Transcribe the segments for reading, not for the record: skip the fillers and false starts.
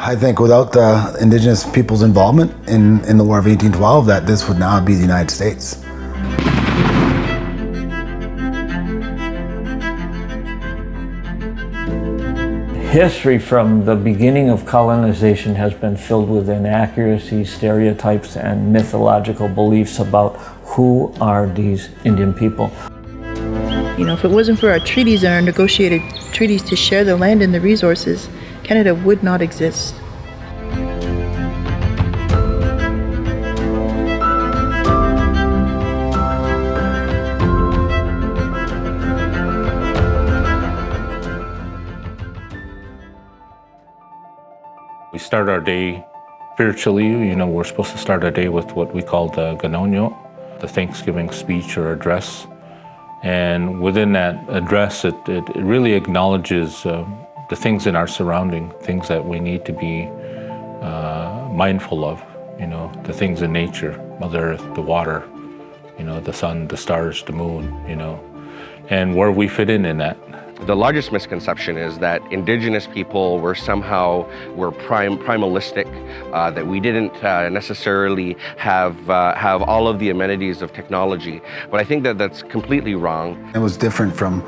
I think without the Indigenous people's involvement in the War of 1812, that this would now be the United States. History from the beginning of colonization has been filled with inaccuracies, stereotypes, and mythological beliefs about who are these Indian people. You know, if it wasn't for our treaties and our negotiated treaties to share the land and the resources, Canada would not exist. We start our day spiritually. You know, we're supposed to start our day with what we call the Ganonyo, the Thanksgiving speech or address. And within that address, it really acknowledges the things in our surrounding, things that we need to be mindful of, you know, the things in nature, Mother Earth, the water, you know, the sun, the stars, the moon, you know, and where we fit in that. The largest misconception is that Indigenous people were primalistic, that we didn't necessarily have all of the amenities of technology. But I think that that's completely wrong. It was different from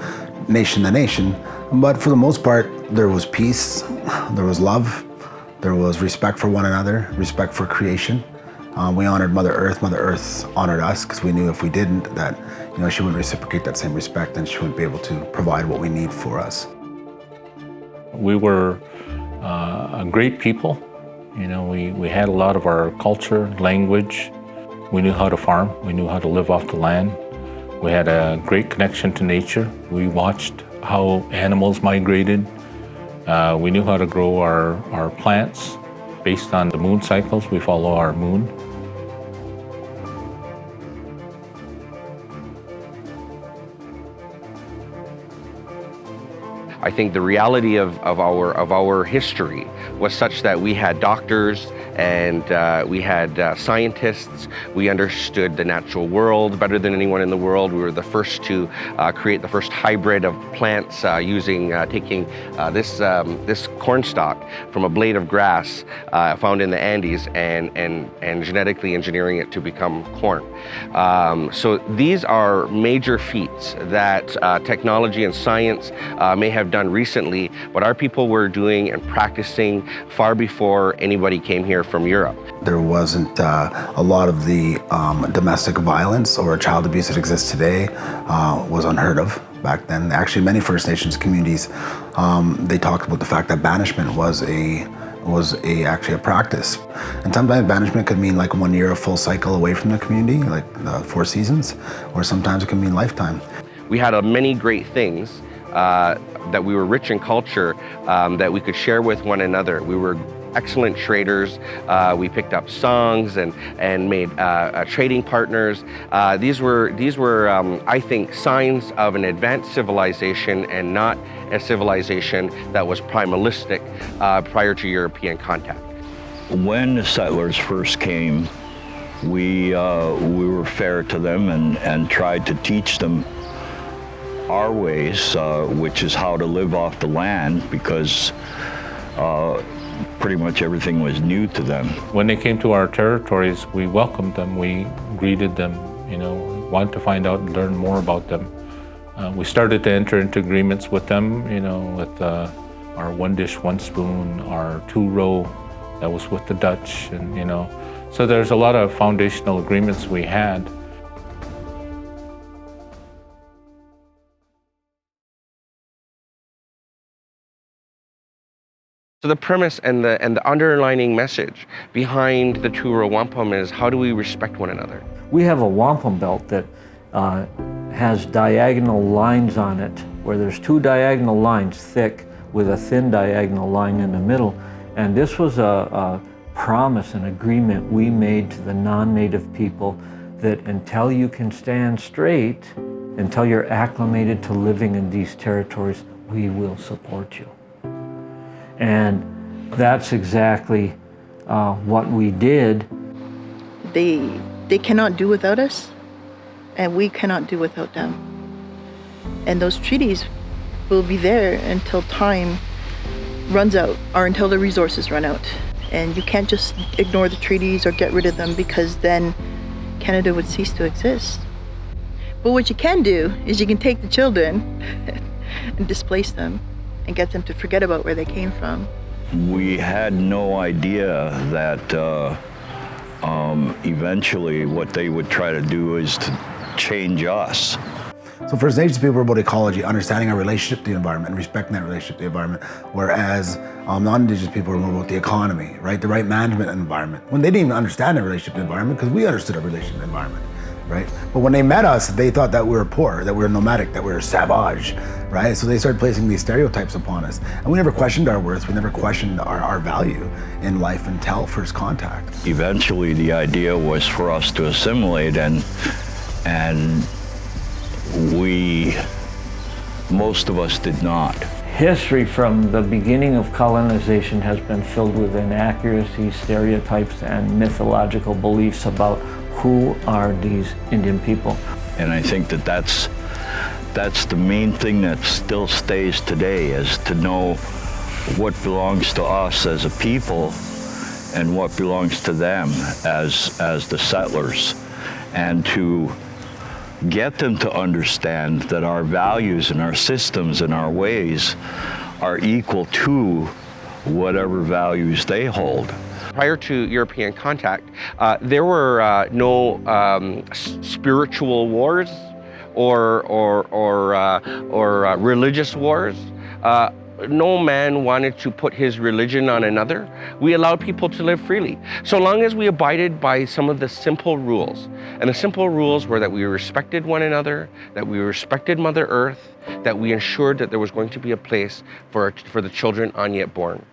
nation to nation, but for the most part, there was peace, there was love, there was respect for one another, respect for creation. We honored Mother Earth. Mother Earth honored us because we knew if we didn't, that she wouldn't reciprocate that same respect and she wouldn't be able to provide what we need for us. We were a great people. You know, we had a lot of our culture, language. We knew how to farm. We knew how to live off the land. We had a great connection to nature. We watched how animals migrated. We knew how to grow our plants based on the moon cycles. We follow our moon. I think the reality of our history was such that we had doctors and we had scientists. We understood the natural world better than anyone in the world. We were the first to create the first hybrid of plants taking this corn stalk from a blade of grass found in the Andes and genetically engineering it to become corn. So these are major feats that technology and science may have done recently, but our people were doing and practicing far before anybody came here from Europe. There wasn't a lot of the domestic violence or child abuse that exists today was unheard of back then. Actually, many First Nations communities, they talked about the fact that banishment was actually a practice. And sometimes banishment could mean like 1 year, a full cycle away from the community, like the 4 seasons, or sometimes it can mean lifetime. We had many great things that we were rich in culture that we could share with one another. We were excellent traders. We picked up songs and made trading partners. These were I think, signs of an advanced civilization and not a civilization that was primalistic prior to European contact. When the settlers first came, we were fair to them and tried to teach them our ways, which is how to live off the land, because pretty much everything was new to them. When they came to our territories, we welcomed them, we greeted them, wanted to find out and learn more about them. We started to enter into agreements with them, with our one dish, one spoon, our 2-row that was with the Dutch, and so there's a lot of foundational agreements we had. So the premise and the underlining message behind the 2-row wampum is, how do we respect one another? We have a wampum belt that has diagonal lines on it, where there's 2 diagonal lines thick with a thin diagonal line in the middle. And this was a promise, an agreement we made to the non-native people that until you can stand straight, until you're acclimated to living in these territories, we will support you. And that's exactly what we did. They cannot do without us, and we cannot do without them. And those treaties will be there until time runs out or until the resources run out. And you can't just ignore the treaties or get rid of them, because then Canada would cease to exist. But what you can do is you can take the children and displace them and get them to forget about where they came from. We had no idea that eventually what they would try to do is to change us. So First Nations people were about ecology, understanding our relationship to the environment and respecting that relationship to the environment, whereas non-Indigenous people were more about the economy, right? The right management of the environment. When they didn't even understand their relationship to the environment, because we understood our relationship to the environment, right? But when they met us, they thought that we were poor, that we were nomadic, that we were savage, right? So they started placing these stereotypes upon us. And we never questioned our worth, we never questioned our value in life until first contact. Eventually the idea was for us to assimilate, and most of us did not. History from the beginning of colonization has been filled with inaccuracies, stereotypes, and mythological beliefs about who are these Indian people. And I think that that's the main thing that still stays today, is to know what belongs to us as a people and what belongs to them as the settlers, and to get them to understand that our values and our systems and our ways are equal to whatever values they hold. Prior to European contact, there were no spiritual wars or religious wars. No man wanted to put his religion on another. We allowed people to live freely, so long as we abided by some of the simple rules. And the simple rules were that we respected one another, that we respected Mother Earth, that we ensured that there was going to be a place for the children unyet born.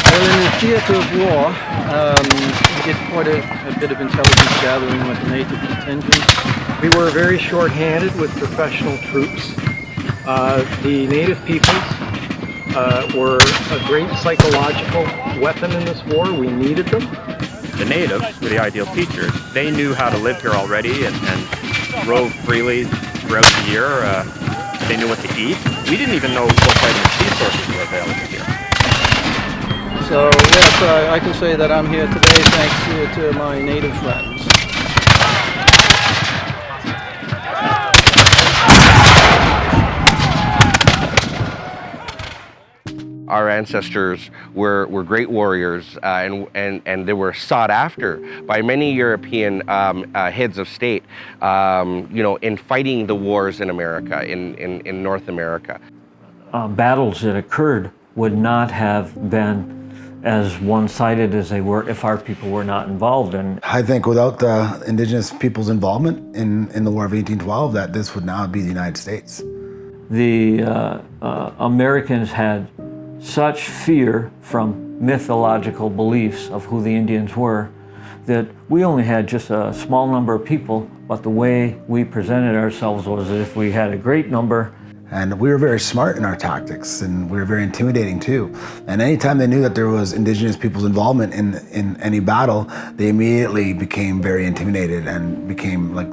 Well, in the theatre of war, we did quite a bit of intelligence gathering with the native contingents. We were very short-handed with professional troops. The native peoples were a great psychological weapon in this war. We needed them. The natives were the ideal teachers. They knew how to live here already and rove freely throughout the year. They knew what to eat. We didn't even know what vitamin C sources were available here. So yes, I can say that I'm here today thanks to my native friends. Our ancestors were great warriors, and they were sought after by many European heads of state, in fighting the wars in America, in North America. Battles that occurred would not have been as one-sided as they were if our people were not involved. And I think without the Indigenous people's involvement in the War of 1812, that this would now be the United States. the Americans had such fear from mythological beliefs of who the Indians were that we only had just a small number of people, but the way we presented ourselves was as if we had a great number. And we were very smart in our tactics, and we were very intimidating too. And anytime they knew that there was Indigenous people's involvement in any battle, they immediately became very intimidated and became like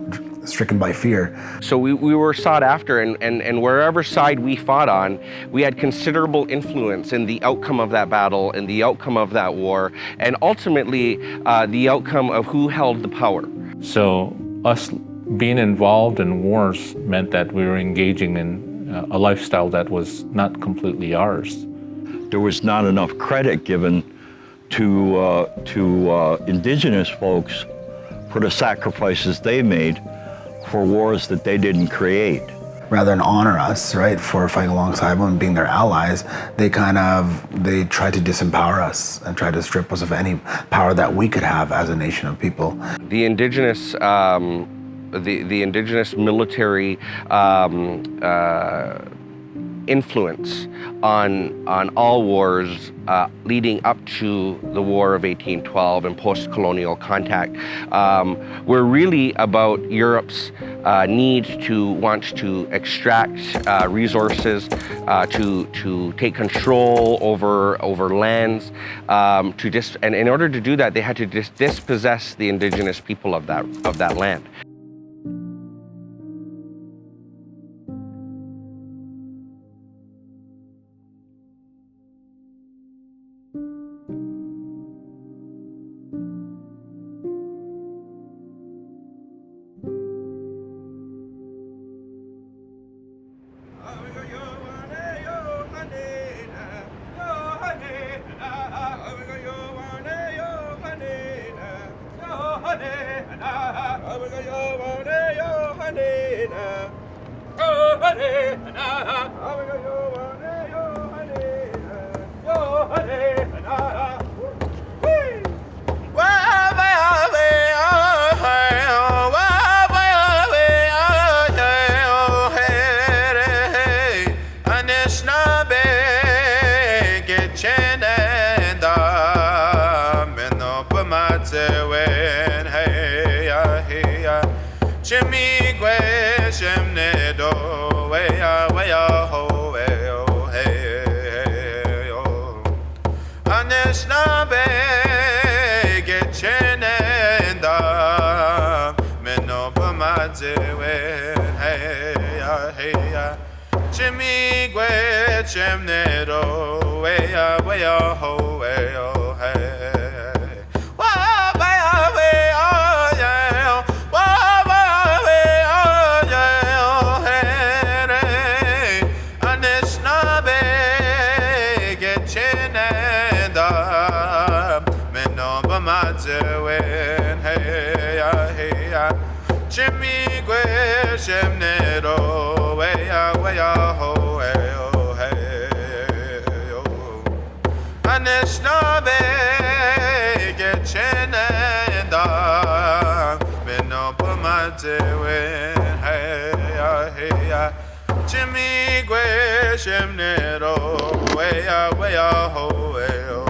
stricken by fear. So we were sought after, and wherever side we fought on, we had considerable influence in the outcome of that battle, and the outcome of that war, and ultimately the outcome of who held the power. So us being involved in wars meant that we were engaging in a lifestyle that was not completely ours. There was not enough credit given to Indigenous folks for the sacrifices they made for wars that they didn't create. Rather than honor us, right, for fighting alongside them and being their allies, they tried to disempower us and tried to strip us of any power that we could have as a nation of people. The Indigenous the Indigenous military influence on all wars leading up to the War of 1812 and post-colonial contact were really about Europe's need to want to extract resources, to take control over lands, and in order to do that, they had to dispossess the Indigenous people of that land. Jimmy Gwe Chimnero, way a ho, way oh, hey. Wah, way oh, yeah. Wah, way oh, yeah, oh, hey. Anisnabe, get chin and Menoba Madzewen, hey, Jimmy Gwe Chimnero, way a ho, hey, oh, hey, oh. Anisnabe, get chin and Menoba Madzewen, hey, Jimmy Gwe Chimnero, way a ho, hey, oh.